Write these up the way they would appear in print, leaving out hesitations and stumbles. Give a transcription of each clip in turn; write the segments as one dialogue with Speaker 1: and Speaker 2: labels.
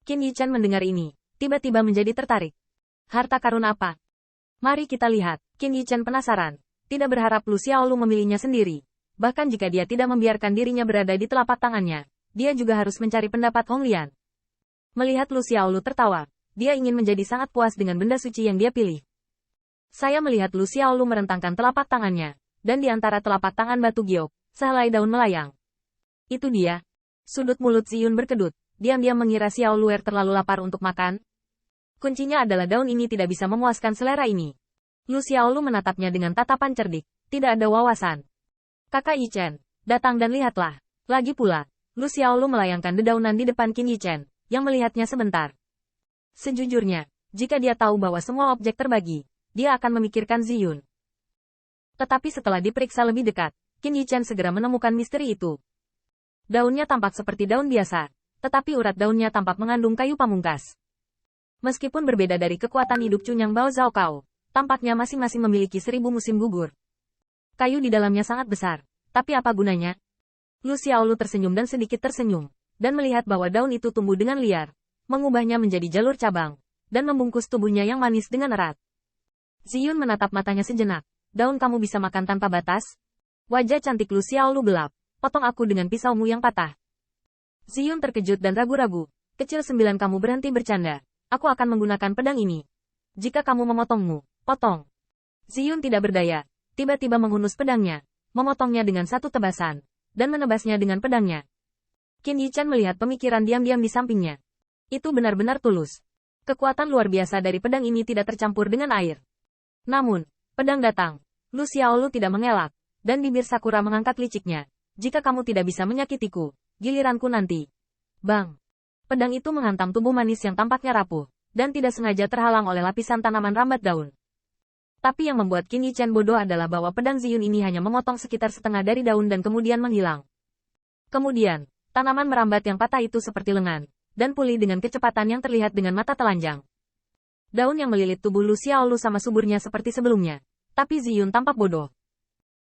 Speaker 1: Qin Yichen mendengar ini, tiba-tiba menjadi tertarik. Harta karun apa? Mari kita lihat. Qin Yichen penasaran. Tidak berharap Lu Xiaolu memilihnya sendiri. Bahkan jika dia tidak membiarkan dirinya berada di telapak tangannya, dia juga harus mencari pendapat Hong Lian. Melihat Lu Xiaolu tertawa, dia ingin menjadi sangat puas dengan benda suci yang dia pilih. Saya melihat Lu Xiaolu merentangkan telapak tangannya, dan di antara telapak tangan batu giok, sehelai daun melayang. Itu dia. Sudut mulut Ziyun berkedut, diam-diam mengira Xiao Luer terlalu lapar untuk makan. Kuncinya adalah daun ini tidak bisa memuaskan selera ini. Lu Xiaolu menatapnya dengan tatapan cerdik, tidak ada wawasan. Kakak Yichen, datang dan lihatlah. Lagi pula, Lu Xiaolu melayangkan dedaunan di depan Qin Yichen, yang melihatnya sebentar. Sejujurnya, jika dia tahu bahwa semua objek terbagi, dia akan memikirkan Ziyun. Tetapi setelah diperiksa lebih dekat, Qin Yichen segera menemukan misteri itu. Daunnya tampak seperti daun biasa, tetapi urat daunnya tampak mengandung kayu pamungkas. Meskipun berbeda dari kekuatan hidup Cunyang Bao Zhao Kao, tampaknya masing-masing memiliki 1000 musim gugur. Kayu di dalamnya sangat besar, tapi apa gunanya? Lu Xiaolu tersenyum dan sedikit tersenyum, dan melihat bahwa daun itu tumbuh dengan liar, mengubahnya menjadi jalur cabang, dan membungkus tubuhnya yang manis dengan erat. Ziyun menatap matanya sejenak. Daun kamu bisa makan tanpa batas? Wajah cantik Lu Xiaolu gelap. Potong aku dengan pisaumu yang patah. Ziyun terkejut dan ragu-ragu. Kecil 9 kamu berhenti bercanda. Aku akan menggunakan pedang ini. Jika kamu memotongmu, potong. Ziyun tidak berdaya. Tiba-tiba menghunus pedangnya, memotongnya dengan satu tebasan, dan menebasnya dengan pedangnya. Qin Yichen melihat pemikiran diam-diam di sampingnya. Itu benar-benar tulus. Kekuatan luar biasa dari pedang ini tidak tercampur dengan air. Namun, pedang datang. Lu Xiaolu tidak mengelak, dan bibir Sakura mengangkat liciknya. Jika kamu tidak bisa menyakitiku, giliranku nanti. Bang! Pedang itu menghantam tubuh manis yang tampaknya rapuh, dan tidak sengaja terhalang oleh lapisan tanaman rambat daun. Tapi yang membuat Qin Yichen bodoh adalah bahwa pedang Ziyun ini hanya memotong sekitar setengah dari daun dan kemudian menghilang. Kemudian, tanaman merambat yang patah itu seperti lengan, dan pulih dengan kecepatan yang terlihat dengan mata telanjang. Daun yang melilit tubuh Lu Xiaolu sama suburnya seperti sebelumnya, tapi Ziyun tampak bodoh.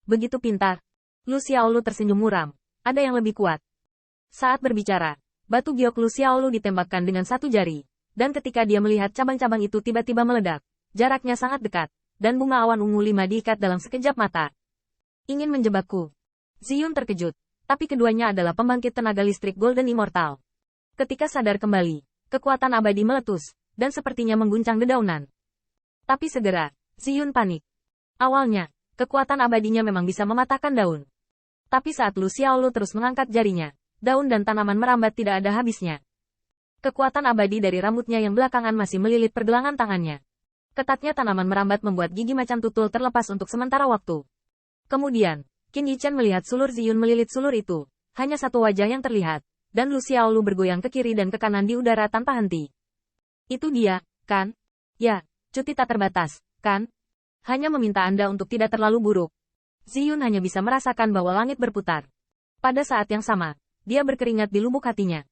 Speaker 1: Begitu pintar. Lu Xiaolu tersenyum muram. Ada yang lebih kuat. Saat berbicara, batu giok Lu Xiaolu ditembakkan dengan satu jari, dan ketika dia melihat cabang-cabang itu tiba-tiba meledak, jaraknya sangat dekat, dan bunga awan ungu 5 diikat dalam sekejap mata. Ingin menjebakku. Ziyun terkejut, tapi keduanya adalah pembangkit tenaga listrik Golden Immortal. Ketika sadar kembali, kekuatan abadi meletus, dan sepertinya mengguncang dedaunan. Tapi segera, Ziyun panik. Awalnya, kekuatan abadinya memang bisa mematahkan daun. Tapi saat Lu Xiaolu terus mengangkat jarinya, daun dan tanaman merambat tidak ada habisnya. Kekuatan abadi dari rambutnya yang belakangan masih melilit pergelangan tangannya. Ketatnya tanaman merambat membuat gigi macan tutul terlepas untuk sementara waktu. Kemudian, Qin Yichen melihat sulur Ziyun melilit sulur itu. Hanya satu wajah yang terlihat, dan Lu Xiaolu bergoyang ke kiri dan ke kanan di udara tanpa henti. Itu dia, kan? Ya, cuti tak terbatas, kan? Hanya meminta Anda untuk tidak terlalu buruk. Ziyun hanya bisa merasakan bahwa langit berputar. Pada saat yang sama, dia berkeringat di lubuk hatinya.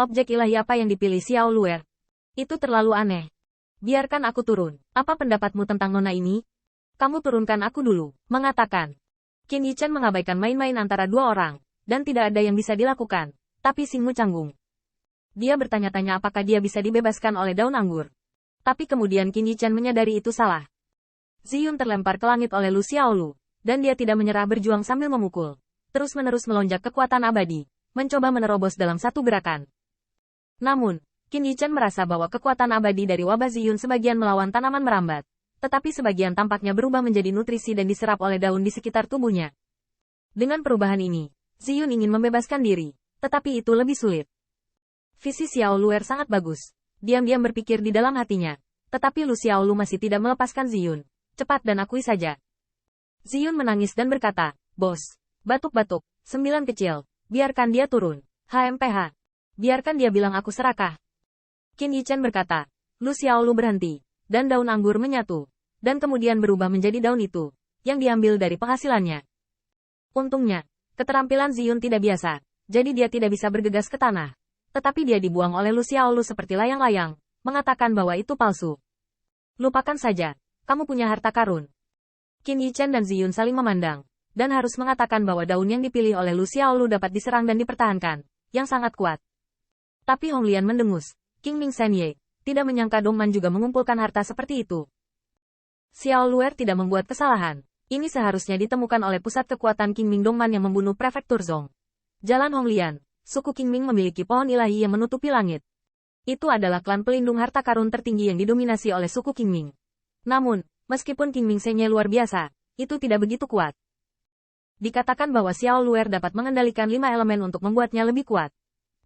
Speaker 1: Objek ilahi apa yang dipilih Xiao Luer? Itu terlalu aneh. Biarkan aku turun. Apa pendapatmu tentang nona ini? Kamu turunkan aku dulu, mengatakan. Qin Yichen mengabaikan main-main antara dua orang, dan tidak ada yang bisa dilakukan. Tapi Xingmu canggung. Dia bertanya-tanya apakah dia bisa dibebaskan oleh daun anggur. Tapi kemudian Qin Yichen menyadari itu salah. Ziyun terlempar ke langit oleh Lu Xiaolu, dan dia tidak menyerah berjuang sambil memukul. Terus-menerus melonjak kekuatan abadi, mencoba menerobos dalam satu gerakan. Namun, Qin Yichen merasa bahwa kekuatan abadi dari wabah Ziyun sebagian melawan tanaman merambat, tetapi sebagian tampaknya berubah menjadi nutrisi dan diserap oleh daun di sekitar tubuhnya. Dengan perubahan ini, Ziyun ingin membebaskan diri, tetapi itu lebih sulit. Visi Xiao Luer sangat bagus. Diam-diam berpikir di dalam hatinya, tetapi Lu Xiaolu masih tidak melepaskan Ziyun. Cepat dan akui saja. Ziyun menangis dan berkata, Bos, batuk-batuk, 9 kecil, biarkan dia turun. HMPH. Biarkan dia bilang aku serakah. Qin Yichen berkata, Lu Xiaolu berhenti, dan daun anggur menyatu, dan kemudian berubah menjadi daun itu, yang diambil dari penghasilannya. Untungnya, keterampilan Ziyun tidak biasa, jadi dia tidak bisa bergegas ke tanah. Tetapi dia dibuang oleh Lu Xiaolu seperti layang-layang, mengatakan bahwa itu palsu. Lupakan saja, kamu punya harta karun. Qin Yichen dan Ziyun saling memandang, dan harus mengatakan bahwa daun yang dipilih oleh Lu Xiaolu dapat diserang dan dipertahankan, yang sangat kuat. Tapi Hong Lian mendengus, King Ming Senye, tidak menyangka Dongman juga mengumpulkan harta seperti itu. Xiao Luer tidak membuat kesalahan. Ini seharusnya ditemukan oleh pusat kekuatan King Ming Dongman yang membunuh Prefektur Zong. Jalan Honglian, suku King Ming memiliki pohon ilahi yang menutupi langit. Itu adalah klan pelindung harta karun tertinggi yang didominasi oleh suku King Ming. Namun, meskipun King Ming Senye luar biasa, itu tidak begitu kuat. Dikatakan bahwa Xiao Luer dapat mengendalikan 5 elemen untuk membuatnya lebih kuat.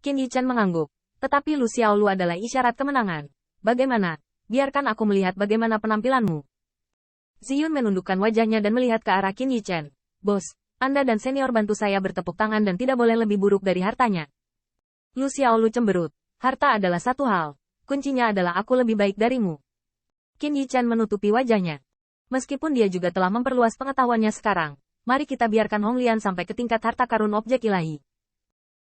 Speaker 1: Qin Yichan mengangguk. Tetapi Lu Xiaolu adalah isyarat kemenangan. Bagaimana? Biarkan aku melihat bagaimana penampilanmu. Ziyun menundukkan wajahnya dan melihat ke arah Qin Yichan. Bos, Anda dan senior bantu saya bertepuk tangan dan tidak boleh lebih buruk dari hartanya. Lu Xiaolu cemberut. Harta adalah satu hal. Kuncinya adalah aku lebih baik darimu. Qin Yichan menutupi wajahnya. Meskipun dia juga telah memperluas pengetahuannya sekarang, mari kita biarkan Honglian sampai ke tingkat harta karun objek ilahi.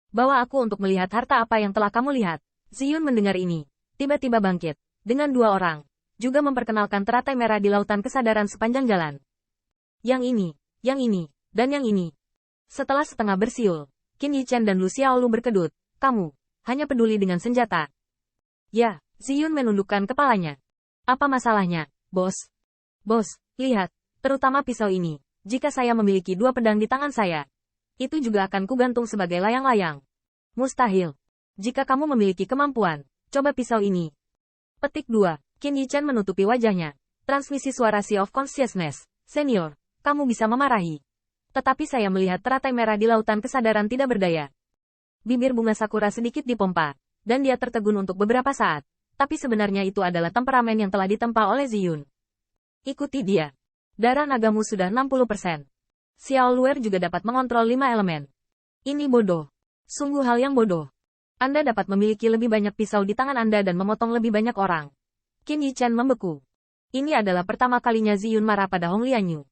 Speaker 1: Bawa aku untuk melihat harta apa yang telah kamu lihat. Ziyun mendengar ini. Tiba-tiba bangkit. Dengan 2 orang. Juga memperkenalkan teratai merah di lautan kesadaran sepanjang jalan. Yang ini, dan yang ini. Setelah setengah bersiul, Qin Yichan dan Lu Xiaolu berkedut. Kamu, hanya peduli dengan senjata. Ya, Ziyun menundukkan kepalanya. Apa masalahnya, bos? Bos, lihat. Terutama pisau ini. Jika saya memiliki 2 pedang di tangan saya, itu juga akan kugantung sebagai layang-layang. Mustahil. Jika kamu memiliki kemampuan, coba pisau ini. Petik 2. Qin Yichan menutupi wajahnya. Transmisi suara Sea of Consciousness. Senior, kamu bisa memarahi. Tetapi saya melihat teratai merah di lautan kesadaran tidak berdaya. Bibir bunga sakura sedikit dipompa, dan dia tertegun untuk beberapa saat. Tapi sebenarnya itu adalah temperamen yang telah ditempa oleh Ziyun. Ikuti dia. Darah nagamu sudah 60%. Xiao Luer juga dapat mengontrol 5 elemen. Ini bodoh. Sungguh hal yang bodoh. Anda dapat memiliki lebih banyak pisau di tangan Anda dan memotong lebih banyak orang. Qin Yichan membeku. Ini adalah pertama kalinya Ziyun marah pada Hong Lianyu.